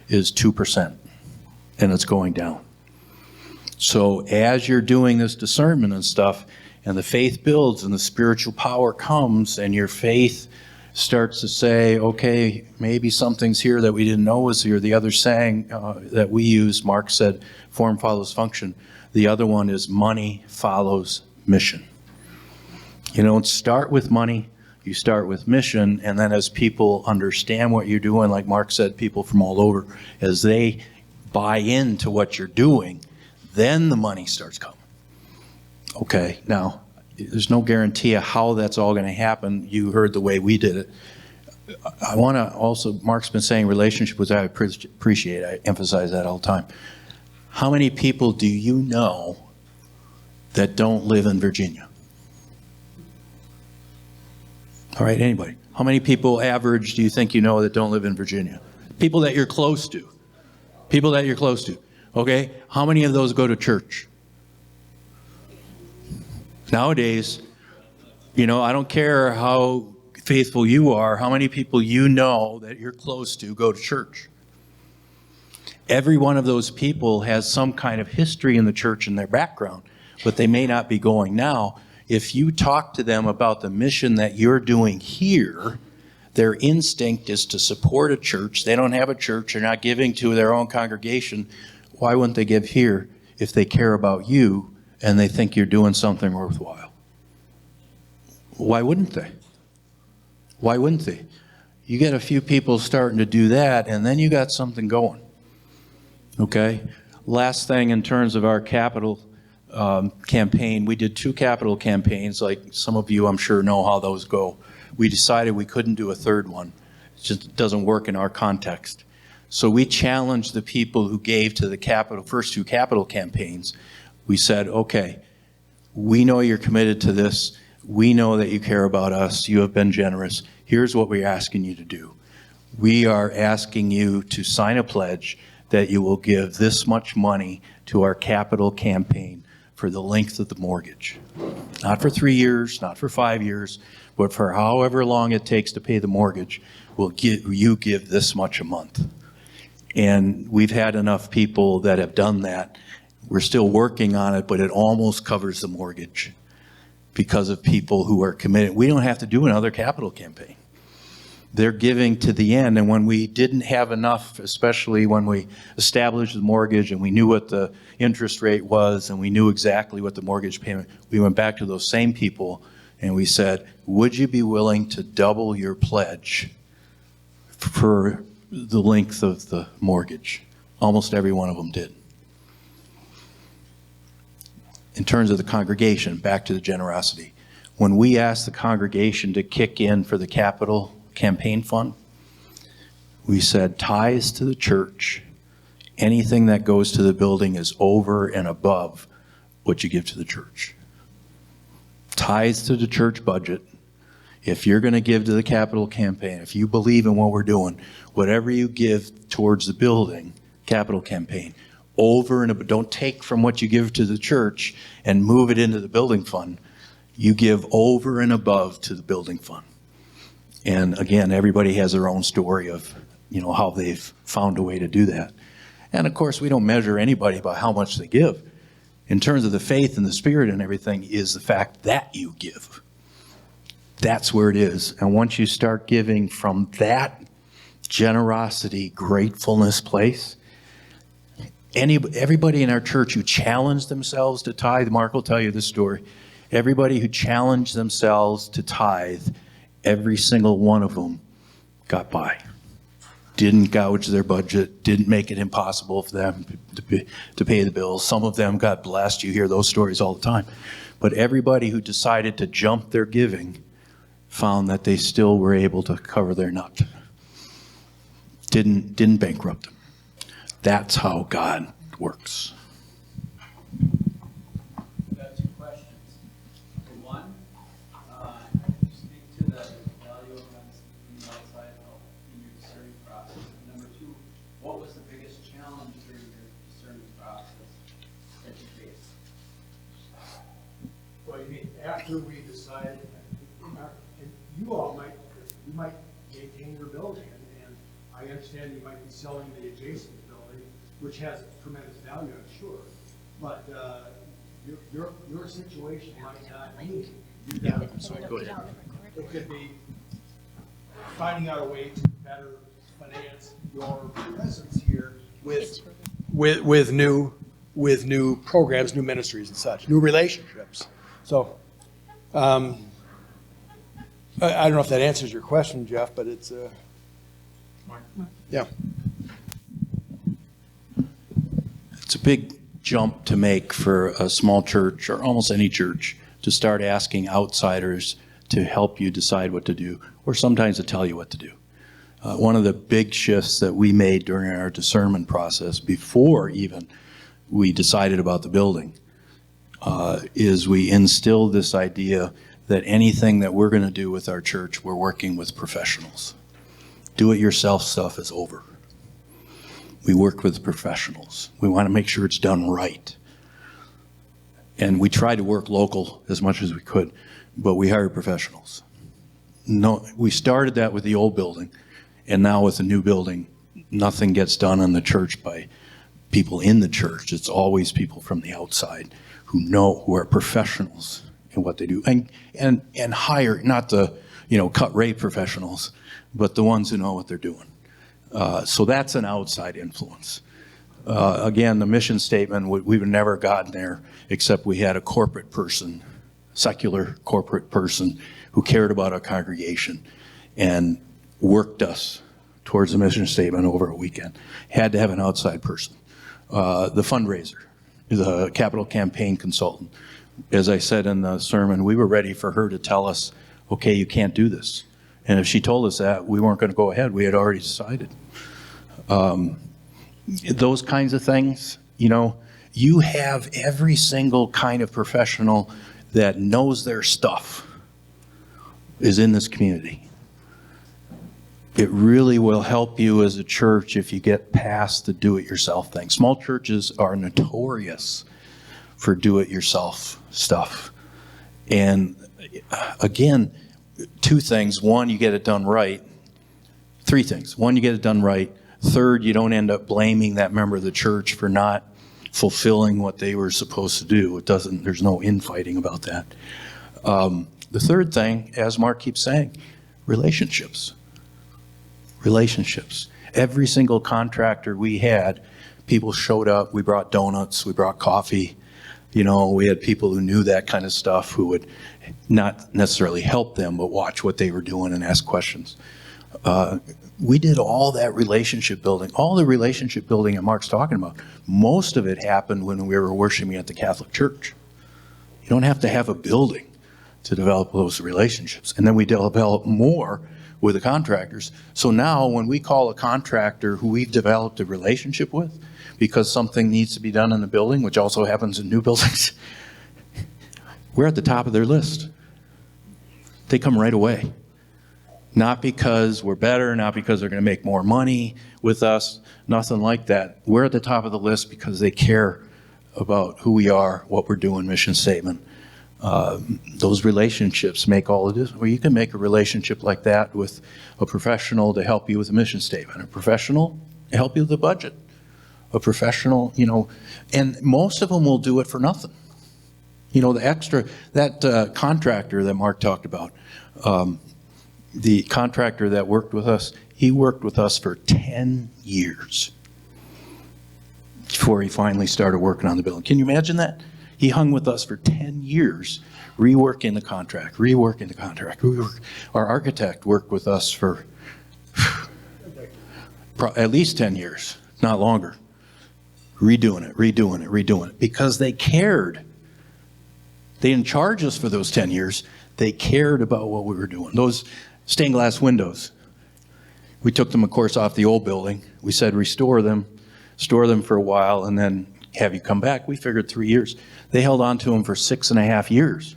[SPEAKER 7] is 2%, and it's going down. So as you're doing this discernment and stuff, and the faith builds and the spiritual power comes, and your faith starts to say, okay, maybe something's here that we didn't know was here. The other saying that we use, Mark said, form follows function. The other one is money follows mission. You don't start with money, you start with mission, and then as people understand what you're doing, like Mark said, people from all over, as they buy into what you're doing, then the money starts coming. Okay, now, there's no guarantee of how that's all going to happen. You heard the way we did it. I want to also, Mark's been saying relationship, which I appreciate. I emphasize that all the time. How many people do you know that don't live in Virginia? All right, anybody? How many people average do you think you know that don't live in Virginia? People that you're close to. People that you're close to. Okay? How many of those go to church? Nowadays, I don't care how faithful you are, how many people you know that you're close to go to church. Every one of those people has some kind of history in the church in their background, but they may not be going now. If you talk to them about the mission that you're doing here, their instinct is to support a church. They don't have a church. They're not giving to their own congregation. Why wouldn't they give here if they care about you and they think you're doing something worthwhile? Why wouldn't they? Why wouldn't they? You get a few people starting to do that, and then you got something going. Okay? Last thing in terms of our capital campaign, we did 2 capital campaigns, like some of you I'm sure know how those go. We decided we couldn't do a third one. It just doesn't work in our context. So we challenged the people who gave to the first 2 capital campaigns. We said, okay, we know you're committed to this. We know that you care about us. You have been generous. Here's what we're asking you to do. We are asking you to sign a pledge that you will give this much money to our capital campaign for the length of the mortgage. Not for 3 years, not for 5 years, but for however long it takes to pay the mortgage, you give this much a month. And we've had enough people that have done that. We're still working on it, but it almost covers the mortgage because of people who are committed. We don't have to do another capital campaign. They're giving to the end, and when we didn't have enough, especially when we established the mortgage and we knew what the interest rate was and we knew exactly what the mortgage payment, we went back to those same people and we said, would you be willing to double your pledge for the length of the mortgage? Almost every one of them did. In terms of the congregation, back to the generosity. When we asked the congregation to kick in for the capital campaign fund, we said tithes to the church, anything that goes to the building is over and above what you give to the church. Tithes to the church budget. If you're going to give to the capital campaign, if you believe in what we're doing, whatever you give towards the building, capital campaign, over and above, don't take from what you give to the church and move it into the building fund. You give over and above to the building fund. And again, everybody has their own story of, how they've found a way to do that. And of course, we don't measure anybody by how much they give. In terms of the faith and the spirit and everything is the fact that you give. That's where it is. And once you start giving from that generosity, gratefulness place, everybody in our church who challenged themselves to tithe, Mark will tell you this story, everybody who challenged themselves to tithe, every single one of them got by. Didn't gouge their budget, didn't make it impossible for them to pay the bills. Some of them got blessed. You hear those stories all the time. But everybody who decided to jump their giving found that they still were able to cover their nut. Didn't bankrupt them. That's how God works.
[SPEAKER 3] I've got 2 questions. Number 1, speak to the value of outside help in your discerning process. And number 2, what was the biggest challenge during your discerning process that you faced?
[SPEAKER 2] Well, you mean after we decided, and you might maintain your building, and I understand you might be selling the adjacent building, which has tremendous value, I'm sure, but your situation might not mean you got.
[SPEAKER 7] Sorry, go ahead.
[SPEAKER 2] It could be finding out a way to better finance your presence here with new programs, new ministries and such, new relationships. So, I don't know if that answers your question, Jeff, but it's, yeah.
[SPEAKER 7] It's a big jump to make for a small church or almost any church to start asking outsiders to help you decide what to do, or sometimes to tell you what to do. One of the big shifts that we made during our discernment process before even we decided about the building is we instilled this idea that anything that we're going to do with our church, we're working with professionals. Do-it-yourself stuff is over. We work with professionals. We want to make sure it's done right. And we tried to work local as much as we could, but we hired professionals. No, we started that with the old building, and now with the new building, nothing gets done in the church by people in the church. It's always people from the outside who are professionals in what they do, and hire not the cut rate professionals, but the ones who know what they're doing. So that's an outside influence. Again, the mission statement, we've never gotten there except we had a corporate person, secular corporate person, who cared about our congregation and worked us towards the mission statement over a weekend. Had to have an outside person. The fundraiser, the capital campaign consultant. As I said in the sermon, we were ready for her to tell us, okay, you can't do this. And if she told us that, we weren't going to go ahead. We had already decided. Those kinds of things, you have every single kind of professional that knows their stuff is in this community. It really will help you as a church if you get past the do-it-yourself thing. Small churches are notorious for do-it-yourself stuff. And again, two things. One, you get it done right. Three things. One, you get it done right. Third, you don't end up blaming that member of the church for not fulfilling what they were supposed to do. There's no infighting about that. The third thing, as Mark keeps saying, relationships. Relationships. Every single contractor we had, people showed up. We brought donuts. We brought coffee. We had people who knew that kind of stuff who would not necessarily help them, but watch what they were doing and ask questions. We did all that relationship building, all the relationship building that Mark's talking about. Most of it happened when we were worshiping at the Catholic Church. You don't have to have a building to develop those relationships. And then we develop more with the contractors. So now when we call a contractor who we've developed a relationship with, because something needs to be done in the building, which also happens in new buildings, we're at the top of their list. They come right away. Not because we're better, not because they're going to make more money with us, nothing like that. We're at the top of the list because they care about who we are, what we're doing, mission statement. Those relationships make all of this. Well, you can make a relationship like that with a professional to help you with a mission statement, a professional to help you with the budget, a professional, and most of them will do it for nothing. The extra, that contractor that Mark talked about, the contractor that worked with us, he worked with us for 10 years before he finally started working on the building. Can you imagine that? He hung with us for 10 years, reworking the contract. Our architect worked with us for at least 10 years, not longer. Redoing it, because they cared. They didn't charge us for those 10 years. They cared about what we were doing. Those stained glass windows, we took them, of course, off the old building. We said restore them, store them for a while, and then have you come back. We figured 3 years. They held on to them for 6.5 years.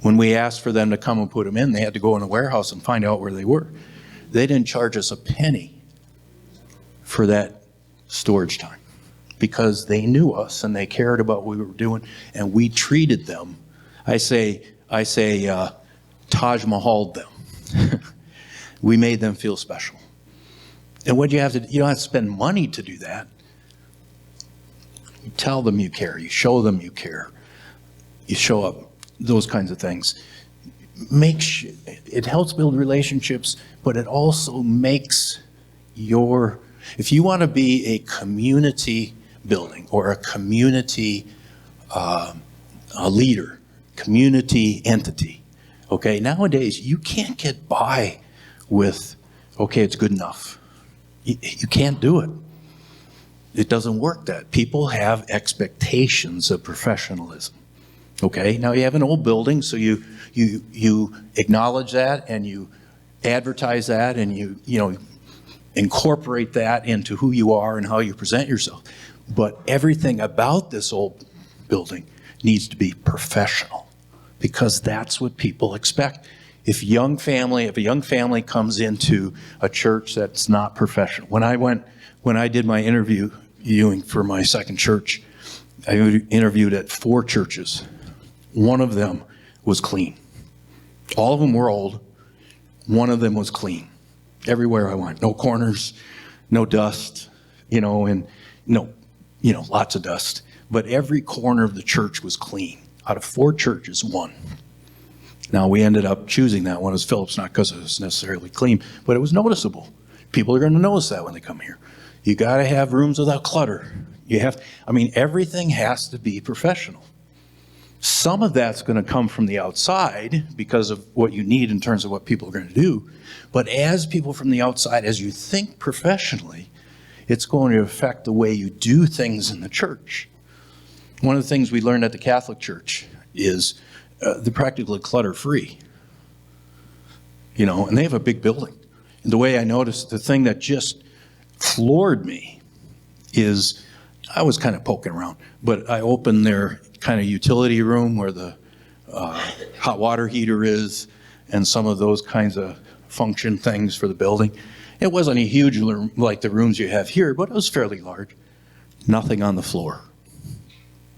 [SPEAKER 7] When we asked for them to come and put them in, they had to go in a warehouse and find out where they were. They didn't charge us a penny for that storage time because they knew us and they cared about what we were doing, and we treated them. I say Taj Mahal'd them. We made them feel special. And what you don't have to spend money to do that. You tell them you care. You show them you care. You show up. Those kinds of things. It helps build relationships, but it also makes if you want to be a community building or a community a leader, community entity, okay, nowadays you can't get by with, okay, it's good enough. You can't do it. It doesn't work that. People have expectations of professionalism. Okay, now you have an old building, so you acknowledge that and you advertise that and you incorporate that into who you are and how you present yourself. But everything about this old building needs to be professional, because that's what people expect. If a young family comes into a church that's not professional. When I did my interviewing for my second church, I interviewed at 4 churches. One of them was clean. All of them were old. One of them was clean. Everywhere I went, no corners, no dust, and lots of dust. But every corner of the church was clean. Out of 4 churches, 1. Now, we ended up choosing that one as Phillips, not because it was necessarily clean, but it was noticeable. People are going to notice that when they come here. You got to have rooms without clutter. Everything has to be professional. Some of that's going to come from the outside because of what you need in terms of what people are going to do. But as people from the outside, as you think professionally, it's going to affect the way you do things in the church. One of the things we learned at the Catholic Church is they're practically clutter-free. And they have a big building. And the way I noticed, the thing that just floored me is, I was kind of poking around, but I opened their kind of utility room where the hot water heater is and some of those kinds of function things for the building. It wasn't a huge room like the rooms you have here, but it was fairly large. Nothing on the floor.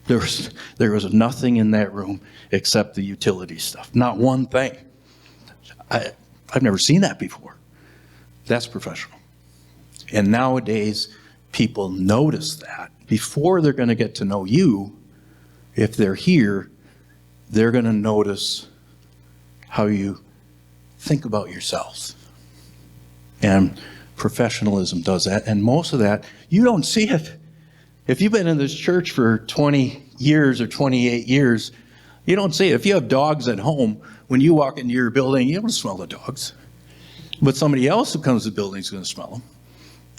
[SPEAKER 7] There was nothing in that room except the utility stuff. Not one thing. I've never seen that before. That's professional. And nowadays, people notice that. Before they're going to get to know you, if they're here, they're going to notice how you think about yourselves. And professionalism does that. And most of that, you don't see it. If you've been in this church for 20 years or 28 years, you don't see it. If you have dogs at home, when you walk into your building, you don't smell the dogs. But somebody else who comes to the building is going to smell them.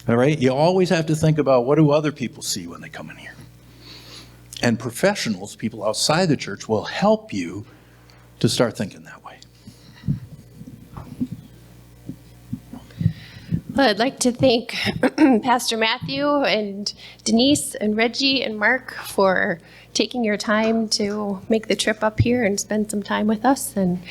[SPEAKER 7] All right? You always have to think about, what do other people see when they come in here? And professionals, people outside the church, will help you to start thinking that way.
[SPEAKER 1] Well, I'd like to thank Pastor Matthew and Denise and Reggie and Mark for taking your time to make the trip up here and spend some time with us. And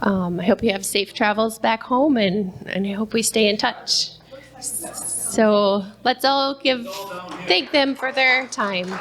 [SPEAKER 1] I hope you have safe travels back home, and I hope we stay in touch. So let's all thank them for their time.